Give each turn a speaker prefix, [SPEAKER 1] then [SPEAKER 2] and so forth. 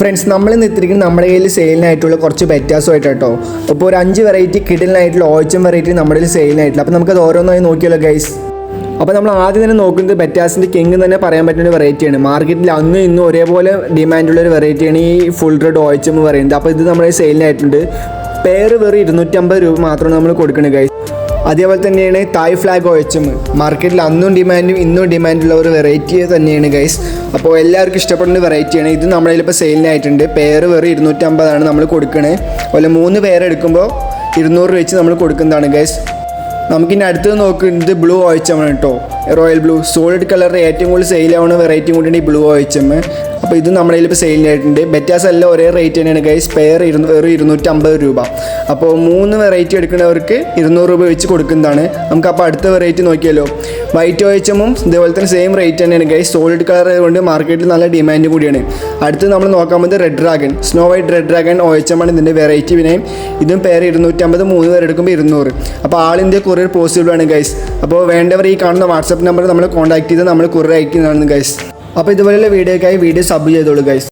[SPEAKER 1] Friends നമ്മൾ എത്തിയിരിക്കുന്നത് നമ്മുടെ കയ്യിൽ സെയിലിനായിട്ടുള്ള കുറച്ച് ബെറ്റാസുമായിട്ട് കേട്ടോ. അപ്പോൾ ഒരു 5 വെറൈറ്റി കിഡിലിനായിട്ടുള്ള ഓച്ചം വെറൈറ്റി നമ്മുടെ കയ്യിൽ സെയിലിനായിട്ടുള്ള. അപ്പോൾ നമുക്കത് ഓരോന്നായി നോക്കിയല്ലോ ഗൈസ്. അപ്പോൾ നമ്മൾ ആദ്യം തന്നെ നോക്കുന്നത് ബെറ്റാസിൻ്റെ കിങ് തന്നെ പറയാൻ പറ്റുന്ന ഒരു വെറൈറ്റിയാണ്. മാർക്കറ്റിൽ അന്നും ഇന്നും ഒരേപോലെ ഡിമാൻഡുള്ള ഒരു വെറൈറ്റിയാണ് ഈ ഫുൾ റെഡ് ഓച്ചം എന്ന് പറയുന്നത്. അപ്പോൾ ഇത് നമ്മുടെ സെയിലിനായിട്ടുണ്ട്. പെയർ വെറും 250 രൂപ മാത്രമാണ് നമ്മൾ കൊടുക്കുന്നത് ഗൈസ്. അതേപോലെ തന്നെയാണ് തായ് ഫ്ലാഗ് OHM. മാർക്കറ്റിൽ അന്നും ഡിമാൻഡും ഇന്നും ഡിമാൻഡുള്ള ഒരു വെറൈറ്റി തന്നെയാണ് ഗൈസ്. അപ്പോൾ എല്ലാവർക്കും ഇഷ്ടപ്പെടുന്ന വെറൈറ്റിയാണ്. ഇത് നമ്മുടെ ഇപ്പോൾ സെയിലിനായിട്ടുണ്ട്. പെയർ വെറും 250 നമ്മൾ കൊടുക്കണേ. അതുപോലെ 3 പെയർ എടുക്കുമ്പോൾ 200 രൂപ വെച്ച് നമ്മൾ കൊടുക്കുന്നതാണ് ഗൈസ്. നമുക്കിനി അടുത്തത് നോക്കുന്നത് ബ്ലൂ OHM ആണ് കേട്ടോ. റോയൽ ബ്ലൂ സോളിഡ് കളറിൽ ഏറ്റവും കൂടുതൽ സെയിലാവുന്ന വെറൈറ്റി കൂടിയാണ് ഈ ബ്ലൂ OHM. അപ്പോൾ ഇത് നമ്മുടെ കയ്യിൽ ഇപ്പോൾ സെയിലിനായിട്ടുണ്ട്. ബെറ്റാസ് എല്ലാം ഒരേ റേറ്റ് തന്നെയാണ് ഗൈസ്. പെയർ വെറും 250 രൂപ. അപ്പോൾ 3 വെറൈറ്റി എടുക്കുന്നവർക്ക് 200 രൂപ വെച്ച് കൊടുക്കുന്നതാണ്. നമുക്കപ്പോൾ അടുത്ത വെറൈറ്റി നോക്കിയാലോ. വൈറ്റ് OHM ഇതേപോലെ തന്നെ സെയിം റേറ്റ് തന്നെയാണ് ഗൈസ്. സോളിഡ് കളർ കൊണ്ട് മാർക്കറ്റിൽ നല്ല ഡിമാൻഡ് കൂടിയാണ്. അടുത്ത് നമ്മൾ നോക്കാൻ പോകുന്നത് red dragon, snow white red dragon OHM ആണ് ഇതിൻ്റെ വെറൈറ്റി. പിന്നെ ഇതും പെയർ 250, 3 പേർ എടുക്കുമ്പോൾ 200. അപ്പോൾ ആൾ ഇന്ത്യ കൊറിയർ പോസിബിൾ ആണ് ഗൈസ്. അപ്പോൾ വേണ്ടവർ ഈ കാണുന്ന വാട്സാപ്പ് നമ്പർ നമ്മൾ കോൺടാക്ട് ചെയ്ത് നമ്മൾ കൊറിയർ അയക്കുന്നതാണ് ഗൈസ്. അപ്പോൾ ഇതുപോലെയുള്ള വീഡിയോക്കായി വീഡിയോ സബ് ചെയ്തോളൂ ഗൈസ്.